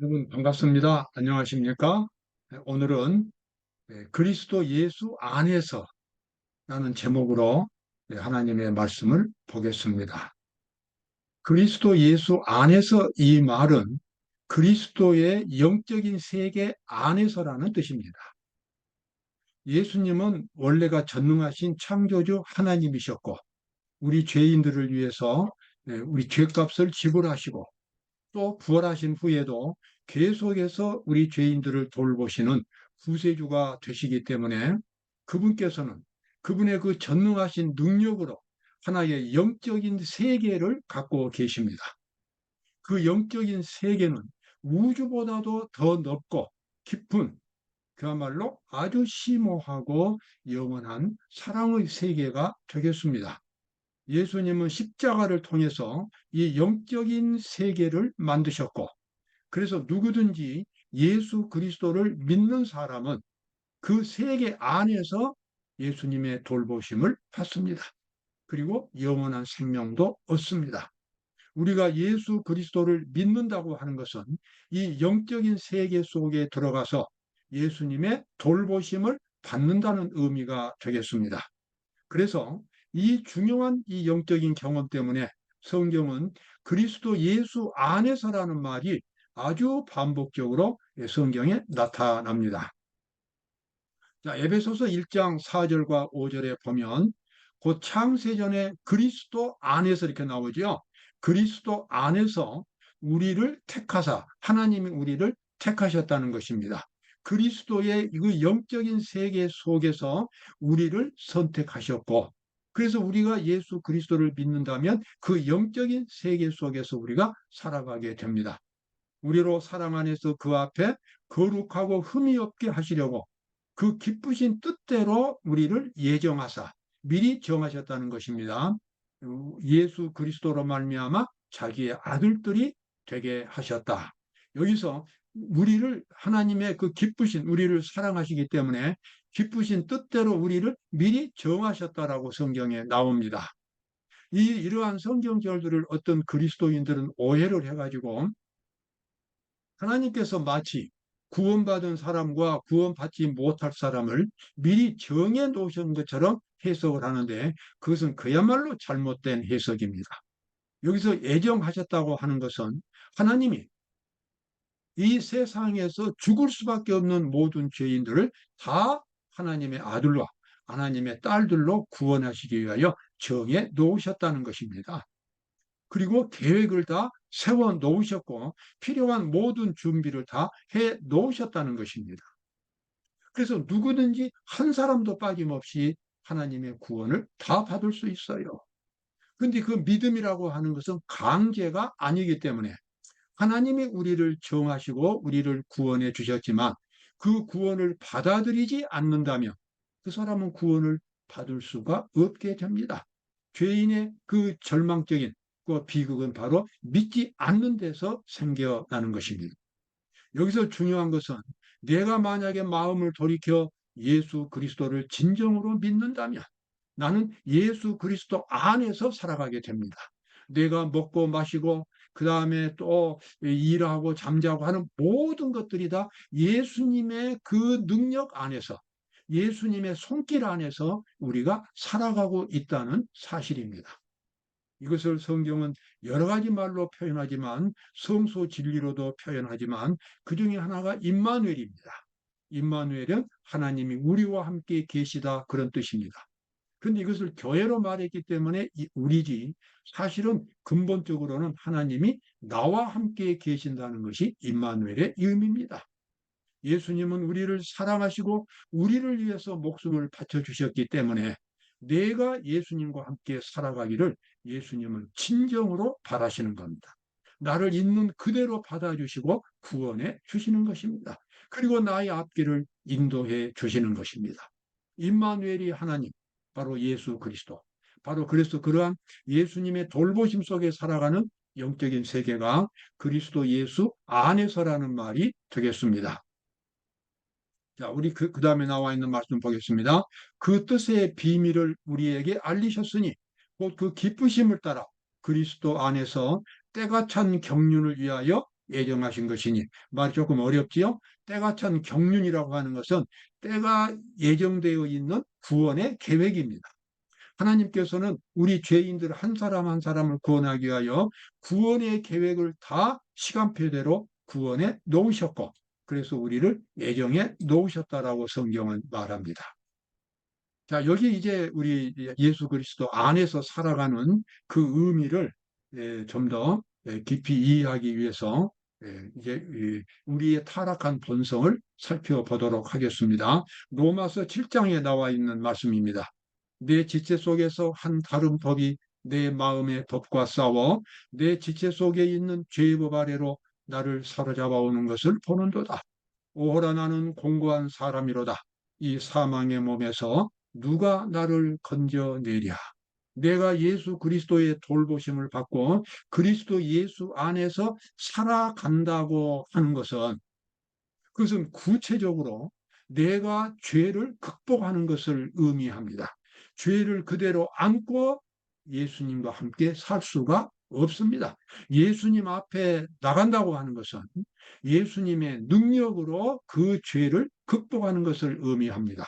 여러분 반갑습니다. 안녕하십니까? 오늘은 그리스도 예수 안에서 라는 제목으로 하나님의 말씀을 보겠습니다. 그리스도 예수 안에서 이 말은 그리스도의 영적인 세계 안에서라는 뜻입니다. 예수님은 원래가 전능하신 창조주 하나님이셨고 우리 죄인들을 위해서 우리 죄값을 지불하시고 또 부활하신 후에도 계속해서 우리 죄인들을 돌보시는 구세주가 되시기 때문에 그분께서는 그분의 그 전능하신 능력으로 하나의 영적인 세계를 갖고 계십니다. 그 영적인 세계는 우주보다도 더 넓고 깊은 그야말로 아주 심오하고 영원한 사랑의 세계가 되겠습니다. 예수님은 십자가를 통해서 이 영적인 세계를 만드셨고, 그래서 누구든지 예수 그리스도를 믿는 사람은 그 세계 안에서 예수님의 돌보심을 받습니다. 그리고 영원한 생명도 얻습니다. 우리가 예수 그리스도를 믿는다고 하는 것은 이 영적인 세계 속에 들어가서 예수님의 돌보심을 받는다는 의미가 되겠습니다. 그래서 이 중요한 이 영적인 경험 때문에 성경은 그리스도 예수 안에서라는 말이 아주 반복적으로 성경에 나타납니다. 자, 에베소서 1장 4절과 5절에 보면 곧 창세전에 그리스도 안에서 이렇게 나오죠. 그리스도 안에서 우리를 택하사 하나님이 우리를 택하셨다는 것입니다. 그리스도의 그 영적인 세계 속에서 우리를 선택하셨고 그래서 우리가 예수 그리스도를 믿는다면 그 영적인 세계 속에서 우리가 살아가게 됩니다. 우리로 사랑 안에서 그 앞에 거룩하고 흠이 없게 하시려고 그 기쁘신 뜻대로 우리를 예정하사 미리 정하셨다는 것입니다. 예수 그리스도로 말미암아 자기의 아들들이 되게 하셨다. 여기서 우리를 하나님의 그 기쁘신 우리를 사랑하시기 때문에 기쁘신 뜻대로 우리를 미리 정하셨다라고 성경에 나옵니다. 이러한 성경절들을 어떤 그리스도인들은 오해를 해가지고 하나님께서 마치 구원받은 사람과 구원받지 못할 사람을 미리 정해 놓으신 것처럼 해석을 하는데 그것은 그야말로 잘못된 해석입니다. 여기서 예정하셨다고 하는 것은 하나님이 이 세상에서 죽을 수밖에 없는 모든 죄인들을 다 하나님의 아들과 하나님의 딸들로 구원하시기 위하여 정해 놓으셨다는 것입니다. 그리고 계획을 다 세워 놓으셨고 필요한 모든 준비를 다 해 놓으셨다는 것입니다. 그래서 누구든지 한 사람도 빠짐없이 하나님의 구원을 다 받을 수 있어요. 그런데 그 믿음이라고 하는 것은 강제가 아니기 때문에 하나님이 우리를 정하시고 우리를 구원해 주셨지만 그 구원을 받아들이지 않는다면 그 사람은 구원을 받을 수가 없게 됩니다. 죄인의 그 절망적인 그 비극은 바로 믿지 않는 데서 생겨나는 것입니다. 여기서 중요한 것은 내가 만약에 마음을 돌이켜 예수 그리스도를 진정으로 믿는다면 나는 예수 그리스도 안에서 살아가게 됩니다. 내가 먹고 마시고 그 다음에 또 일하고 잠자고 하는 모든 것들이 다 예수님의 그 능력 안에서 예수님의 손길 안에서 우리가 살아가고 있다는 사실입니다. 이것을 성경은 여러 가지 말로 표현하지만 성소 진리로도 표현하지만 그 중에 하나가 임마누엘입니다. 임마누엘은 하나님이 우리와 함께 계시다 그런 뜻입니다. 그런데 이것을 교회로 말했기 때문에 우리지 사실은 근본적으로는 하나님이 나와 함께 계신다는 것이 임마누엘의 의미입니다. 예수님은 우리를 사랑하시고 우리를 위해서 목숨을 바쳐주셨기 때문에 내가 예수님과 함께 살아가기를 예수님은 진정으로 바라시는 겁니다. 나를 있는 그대로 받아주시고 구원해 주시는 것입니다. 그리고 나의 앞길을 인도해 주시는 것입니다. 임마누엘이 하나님, 바로 예수 그리스도. 바로 그래서 그러한 예수님의 돌보심 속에 살아가는 영적인 세계가 그리스도 예수 안에서라는 말이 되겠습니다. 자, 우리 그 다음에 나와 있는 말씀 보겠습니다. 그 뜻의 비밀을 우리에게 알리셨으니 곧 그 기쁘심을 따라 그리스도 안에서 때가 찬 경륜을 위하여 예정하신 것이니. 말이 조금 어렵지요? 때가 찬 경륜이라고 하는 것은 때가 예정되어 있는 구원의 계획입니다. 하나님께서는 우리 죄인들 한 사람 한 사람을 구원하기 위하여 구원의 계획을 다 시간표대로 구원해 놓으셨고, 그래서 우리를 예정해 놓으셨다라고 성경은 말합니다. 자, 여기 이제 우리 예수 그리스도 안에서 살아가는 그 의미를 좀 더 깊이 이해하기 위해서 이제 우리의 타락한 본성을 살펴보도록 하겠습니다. 로마서 7장에 나와 있는 말씀입니다. 내 지체 속에서 한 다른 법이 내 마음의 법과 싸워 내 지체 속에 있는 죄의 법 아래로 나를 사로잡아 오는 것을 보는도다. 오호라 나는 공고한 사람이로다. 이 사망의 몸에서 누가 나를 건져내랴. 내가 예수 그리스도의 돌보심을 받고 그리스도 예수 안에서 살아간다고 하는 것은, 그것은 구체적으로 내가 죄를 극복하는 것을 의미합니다. 죄를 그대로 안고 예수님과 함께 살 수가 없습니다. 예수님 앞에 나간다고 하는 것은 예수님의 능력으로 그 죄를 극복하는 것을 의미합니다.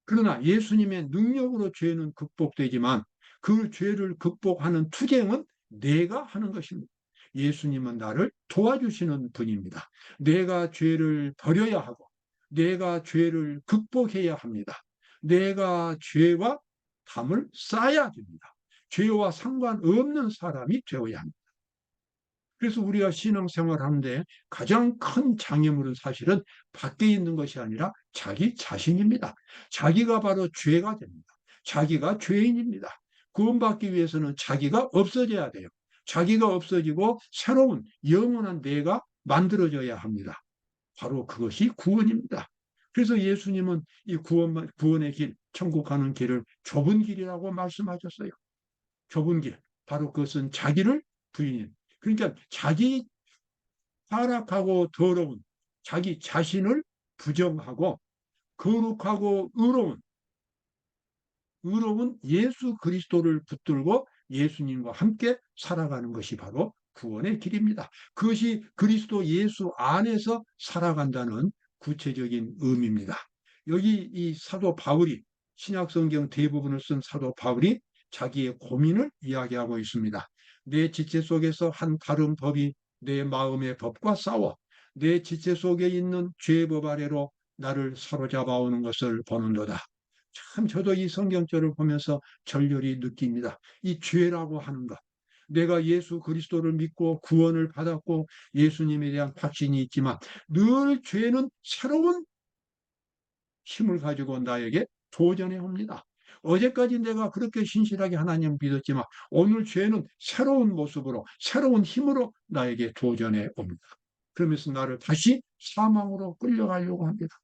그러나 예수님의 능력으로 죄는 극복되지만 그 죄를 극복하는 투쟁은 내가 하는 것입니다. 예수님은 나를 도와주시는 분입니다. 내가 죄를 버려야 하고 내가 죄를 극복해야 합니다. 내가 죄와 담을 쌓아야 됩니다. 죄와 상관없는 사람이 되어야 합니다. 그래서 우리가 신앙생활 하는데 가장 큰 장애물은 사실은 밖에 있는 것이 아니라 자기 자신입니다. 자기가 바로 죄가 됩니다. 자기가 죄인입니다. 구원받기 위해서는 자기가 없어져야 돼요. 자기가 없어지고 새로운 영원한 내가 만들어져야 합니다. 바로 그것이 구원입니다. 그래서 예수님은 이 구원의 길, 천국 가는 길을 좁은 길이라고 말씀하셨어요. 좁은 길. 바로 그것은 자기를 부인인. 그러니까 자기 타락하고 더러운 자기 자신을 부정하고 거룩하고 의로운 예수 그리스도를 붙들고 예수님과 함께 살아가는 것이 바로 구원의 길입니다. 그것이 그리스도 예수 안에서 살아간다는 구체적인 의미입니다. 여기 이 사도 바울이, 신약성경 대부분을 쓴 사도 바울이 자기의 고민을 이야기하고 있습니다. 내 지체 속에서 한 다른 법이 내 마음의 법과 싸워 내 지체 속에 있는 죄의 법 아래로 나를 사로잡아 오는 것을 보는도다. 참 저도 이 성경절을 보면서 절렬히 느낍니다. 이 죄라고 하는 것. 내가 예수 그리스도를 믿고 구원을 받았고 예수님에 대한 확신이 있지만 늘 죄는 새로운 힘을 가지고 나에게 도전해 옵니다. 어제까지 내가 그렇게 신실하게 하나님 믿었지만 오늘 죄는 새로운 모습으로 새로운 힘으로 나에게 도전해 옵니다. 그러면서 나를 다시 사망으로 끌려가려고 합니다.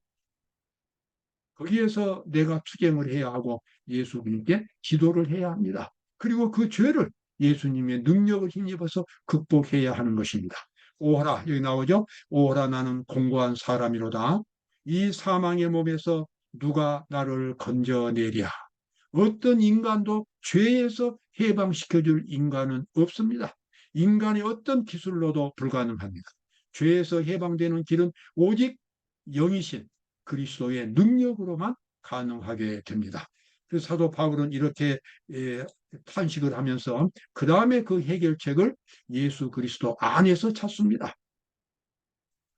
거기에서 내가 투쟁을 해야 하고 예수님께 기도를 해야 합니다. 그리고 그 죄를 예수님의 능력을 힘입어서 극복해야 하는 것입니다. 오호라, 여기 나오죠? 오호라 나는 공고한 사람이로다. 이 사망의 몸에서 누가 나를 건져내랴. 어떤 인간도 죄에서 해방시켜줄 인간은 없습니다. 인간의 어떤 기술로도 불가능합니다. 죄에서 해방되는 길은 오직 영이신 그리스도의 능력으로만 가능하게 됩니다. 그래서 사도 바울은 이렇게 탄식을 하면서 그 다음에 그 해결책을 예수 그리스도 안에서 찾습니다.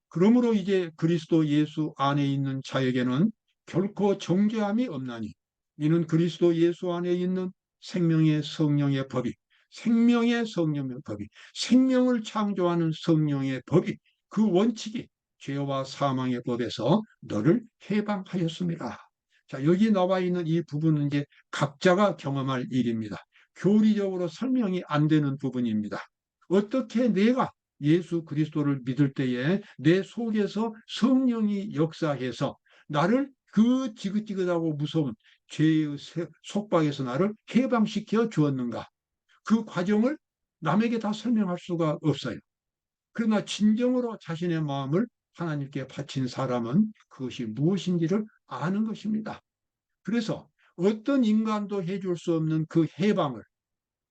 그러므로 이제 그리스도 예수 안에 있는 자에게는 결코 정죄함이 없나니 이는 그리스도 예수 안에 있는 생명의 성령의 법이 생명의 성령의 법이 생명을 창조하는 성령의 법이 그 원칙이 죄와 사망의 법에서 너를 해방하였습니다. 자, 여기 나와 있는 이 부분은 이제 각자가 경험할 일입니다. 교리적으로 설명이 안 되는 부분입니다. 어떻게 내가 예수 그리스도를 믿을 때에 내 속에서 성령이 역사해서 나를 그 지긋지긋하고 무서운 죄의 속박에서 나를 해방시켜 주었는가? 그 과정을 남에게 다 설명할 수가 없어요. 그러나 진정으로 자신의 마음을 하나님께 바친 사람은 그것이 무엇인지를 아는 것입니다. 그래서 어떤 인간도 해줄 수 없는 그 해방을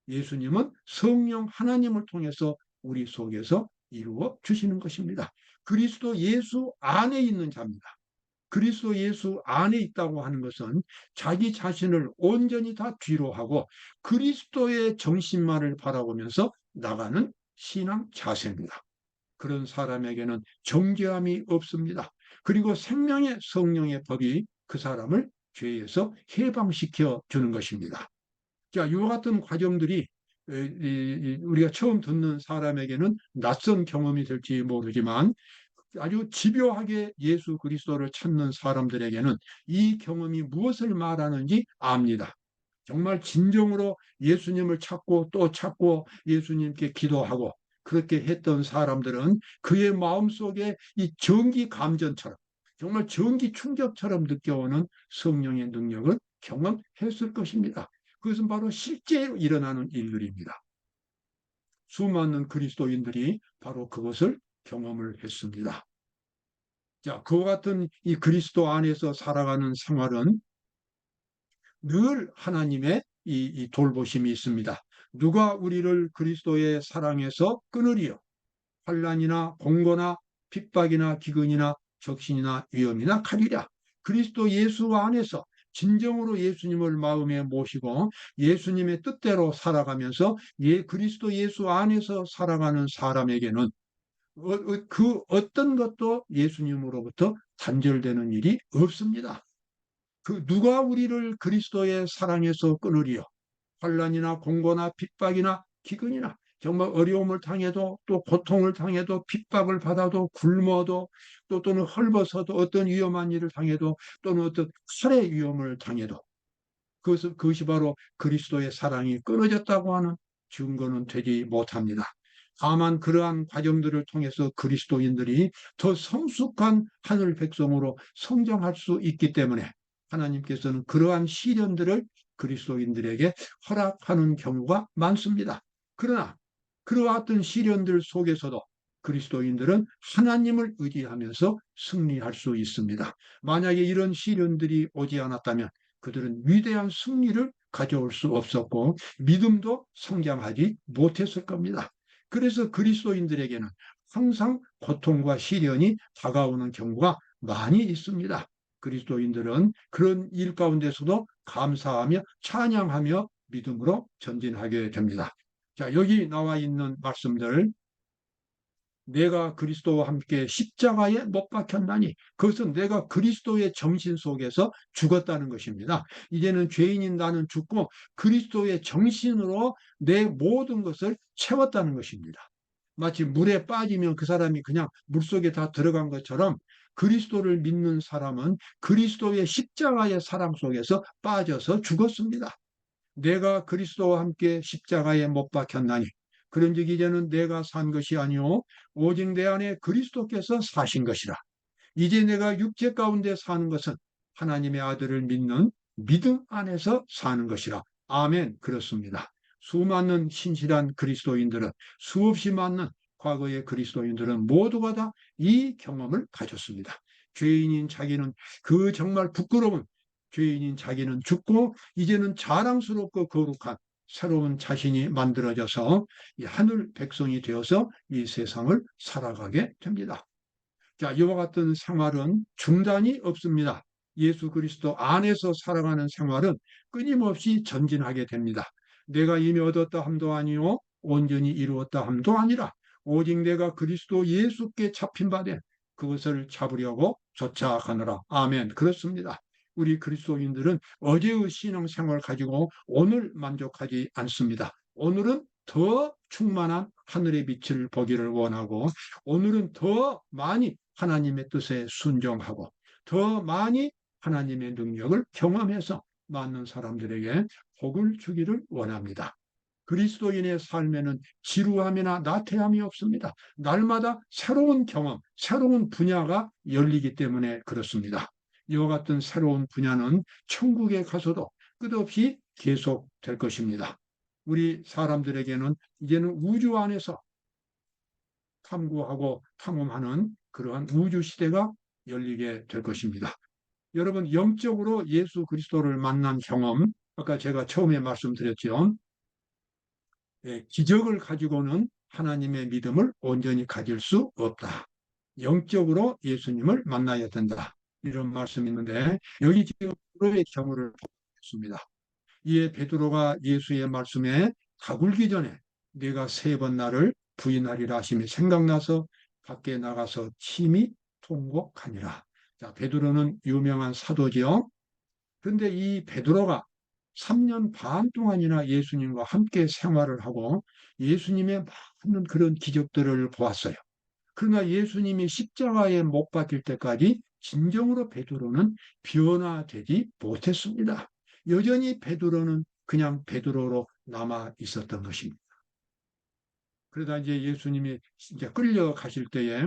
예수님은 성령 하나님을 통해서 우리 속에서 이루어 주시는 것입니다. 그리스도 예수 안에 있는 자입니다. 그리스도 예수 안에 있다고 하는 것은 자기 자신을 온전히 다 뒤로 하고 그리스도의 정신만을 바라보면서 나가는 신앙 자세입니다. 그런 사람에게는 정죄함이 없습니다. 그리고 생명의 성령의 법이 그 사람을 죄에서 해방시켜 주는 것입니다. 자, 이와 같은 과정들이 우리가 처음 듣는 사람에게는 낯선 경험이 될지 모르지만 아주 집요하게 예수 그리스도를 찾는 사람들에게는 이 경험이 무엇을 말하는지 압니다. 정말 진정으로 예수님을 찾고 또 찾고 예수님께 기도하고 그렇게 했던 사람들은 그의 마음속에 이 전기 감전처럼 정말 전기 충격처럼 느껴오는 성령의 능력을 경험했을 것입니다. 그것은 바로 실제로 일어나는 일들입니다. 수많은 그리스도인들이 바로 그것을 경험을 했습니다. 자, 그와 같은 이 그리스도 안에서 살아가는 생활은 늘 하나님의 이 돌보심이 있습니다. 누가 우리를 그리스도의 사랑에서 끊으리요? 환난이나 공고나 핍박이나 기근이나 적신이나 위험이나 칼이랴. 그리스도 예수 안에서 진정으로 예수님을 마음에 모시고 예수님의 뜻대로 살아가면서 그리스도 예수 안에서 살아가는 사람에게는 그 어떤 것도 예수님으로부터 단절되는 일이 없습니다. 그 누가 우리를 그리스도의 사랑에서 끊으리요? 환난이나 공고나 핍박이나 기근이나 정말 어려움을 당해도 또 고통을 당해도 핍박을 받아도 굶어도 또 또는 헐벗어도 어떤 위험한 일을 당해도 또는 어떤 살해 위험을 당해도 그것이 바로 그리스도의 사랑이 끊어졌다고 하는 증거는 되지 못합니다. 다만 그러한 과정들을 통해서 그리스도인들이 더 성숙한 하늘 백성으로 성장할 수 있기 때문에 하나님께서는 그러한 시련들을 그리스도인들에게 허락하는 경우가 많습니다. 그러나 그와 같은 시련들 속에서도 그리스도인들은 하나님을 의지하면서 승리할 수 있습니다. 만약에 이런 시련들이 오지 않았다면 그들은 위대한 승리를 가져올 수 없었고 믿음도 성장하지 못했을 겁니다. 그래서 그리스도인들에게는 항상 고통과 시련이 다가오는 경우가 많이 있습니다. 그리스도인들은 그런 일 가운데서도 감사하며 찬양하며 믿음으로 전진하게 됩니다. 자, 여기 나와 있는 말씀들 내가 그리스도와 함께 십자가에 못 박혔나니 그것은 내가 그리스도의 정신 속에서 죽었다는 것입니다. 이제는 죄인인 나는 죽고 그리스도의 정신으로 내 모든 것을 채웠다는 것입니다. 마치 물에 빠지면 그 사람이 그냥 물속에 다 들어간 것처럼 그리스도를 믿는 사람은 그리스도의 십자가의 사랑 속에서 빠져서 죽었습니다. 내가 그리스도와 함께 십자가에 못 박혔나니 그런즉 이제는 내가 산 것이 아니오 오직 내 안에 그리스도께서 사신 것이라. 이제 내가 육체 가운데 사는 것은 하나님의 아들을 믿는 믿음 안에서 사는 것이라. 아멘. 그렇습니다. 수많은 신실한 그리스도인들은 수없이 많은 과거의 그리스도인들은 모두가 다 이 경험을 가졌습니다. 죄인인 자기는 그 정말 부끄러운 죄인인 자기는 죽고 이제는 자랑스럽고 거룩한 새로운 자신이 만들어져서 이 하늘 백성이 되어서 이 세상을 살아가게 됩니다. 자, 이와 같은 생활은 중단이 없습니다. 예수 그리스도 안에서 살아가는 생활은 끊임없이 전진하게 됩니다. 내가 이미 얻었다 함도 아니요 온전히 이루었다 함도 아니라 오직 내가 그리스도 예수께 잡힌 바 된 그것을 잡으려고 쫓아가느라. 아멘. 그렇습니다. 우리 그리스도인들은 어제의 신앙생활 가지고 오늘 만족하지 않습니다. 오늘은 더 충만한 하늘의 빛을 보기를 원하고 오늘은 더 많이 하나님의 뜻에 순종하고 더 많이 하나님의 능력을 경험해서 많은 사람들에게 복을 주기를 원합니다. 그리스도인의 삶에는 지루함이나 나태함이 없습니다. 날마다 새로운 경험, 새로운 분야가 열리기 때문에 그렇습니다. 이와 같은 새로운 분야는 천국에 가서도 끝없이 계속될 것입니다. 우리 사람들에게는 이제는 우주 안에서 탐구하고 탐험하는 그러한 우주 시대가 열리게 될 것입니다. 여러분, 영적으로 예수 그리스도를 만난 경험, 아까 제가 처음에 말씀드렸죠. 기적을 가지고는 하나님의 믿음을 온전히 가질 수 없다. 영적으로 예수님을 만나야 된다. 이런 말씀이 있는데 여기 지금 베드로의 경우를 보겠습니다. 이에 베드로가 예수의 말씀에 가굴기 전에 네가 3번 나를 부인하리라 하심이 생각나서 밖에 나가서 침이 통곡하니라. 자, 베드로는 유명한 사도지요. 그런데 이 베드로가 3년 반 동안이나 예수님과 함께 생활을 하고 예수님의 많은 그런 기적들을 보았어요. 그러나 예수님이 십자가에 못 박힐 때까지 진정으로 베드로는 변화되지 못했습니다. 여전히 베드로는 그냥 베드로로 남아 있었던 것입니다. 그러다 이제 예수님이 이제 끌려가실 때에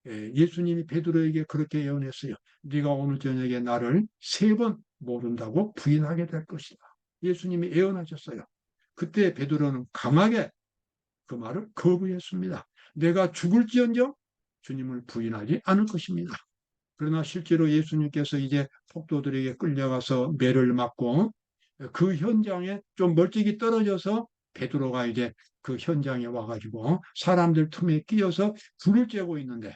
예수님이 베드로에게 그렇게 예언했어요. 네가 오늘 저녁에 나를 3번 모른다고 부인하게 될 것이다. 예수님이 예언하셨어요. 그때 베드로는 강하게 그 말을 거부했습니다. 내가 죽을지언정 주님을 부인하지 않을 것입니다. 그러나 실제로 예수님께서 이제 폭도들에게 끌려가서 매를 맞고 그 현장에 좀 멀찍이 떨어져서 베드로가 이제 그 현장에 와가지고 사람들 틈에 끼어서 불을 쬐고 있는데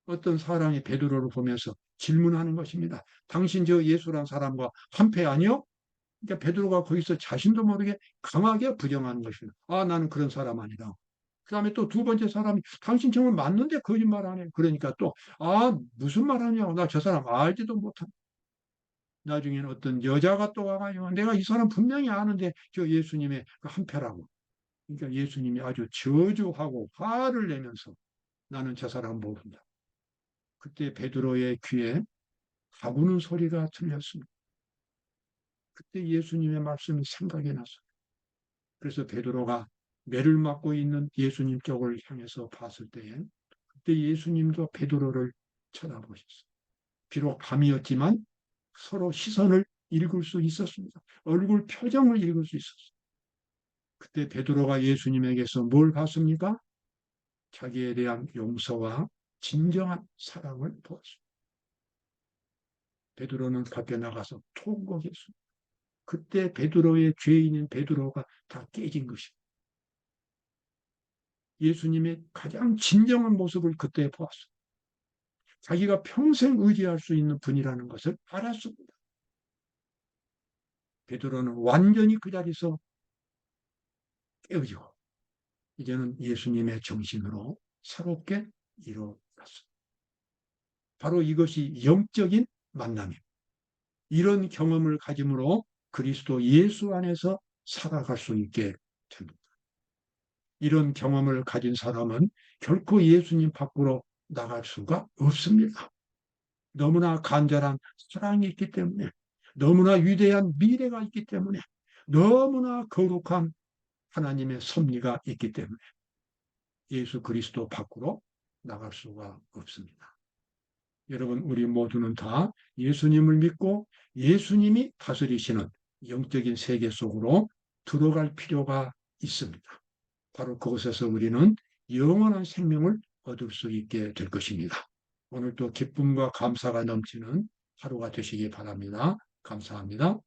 어떤 사람이 베드로를 보면서 질문하는 것입니다. 당신 저 예수란 사람과 한패 아니요? 그러니까 베드로가 거기서 자신도 모르게 강하게 부정하는 것입니다. 아, 나는 그런 사람 아니다. 그 다음에 또 2번째 사람이 당신 정말 맞는데 거짓말 안 해. 그러니까 또, 아, 무슨 말 하냐고. 나 저 사람 알지도 못한. 나중에는 어떤 여자가 또 와가지고 내가 이 사람 분명히 아는데 저 예수님의 그 한패라고. 그러니까 예수님이 아주 저주하고 화를 내면서 나는 저 사람 모른다. 그때 베드로의 귀에 가구는 소리가 들렸습니다. 그때 예수님의 말씀이 생각이 났어요. 그래서 베드로가 매를 맞고 있는 예수님 쪽을 향해서 봤을 때에 그때 예수님도 베드로를 쳐다보셨어요. 비록 밤이었지만 서로 시선을 읽을 수 있었습니다. 얼굴 표정을 읽을 수 있었어요. 그때 베드로가 예수님에게서 뭘 봤습니까? 자기에 대한 용서와 진정한 사랑을 보았습니다. 베드로는 밖에 나가서 통곡했습니다. 그때 베드로의 죄인인 베드로가 다 깨진 것입니다. 예수님의 가장 진정한 모습을 그때 보았습니다. 자기가 평생 의지할 수 있는 분이라는 것을 알았습니다. 베드로는 완전히 그 자리에서 깨어지고 이제는 예수님의 정신으로 새롭게 일어났습니다. 바로 이것이 영적인 만남입니다. 이런 경험을 가짐으로 그리스도 예수 안에서 살아갈 수 있게 됩니다. 이런 경험을 가진 사람은 결코 예수님 밖으로 나갈 수가 없습니다. 너무나 간절한 사랑이 있기 때문에, 너무나 위대한 미래가 있기 때문에, 너무나 거룩한 하나님의 섭리가 있기 때문에 예수 그리스도 밖으로 나갈 수가 없습니다. 여러분, 우리 모두는 다 예수님을 믿고 예수님이 다스리시는 영적인 세계 속으로 들어갈 필요가 있습니다. 바로 그곳에서 우리는 영원한 생명을 얻을 수 있게 될 것입니다. 오늘도 기쁨과 감사가 넘치는 하루가 되시기 바랍니다. 감사합니다.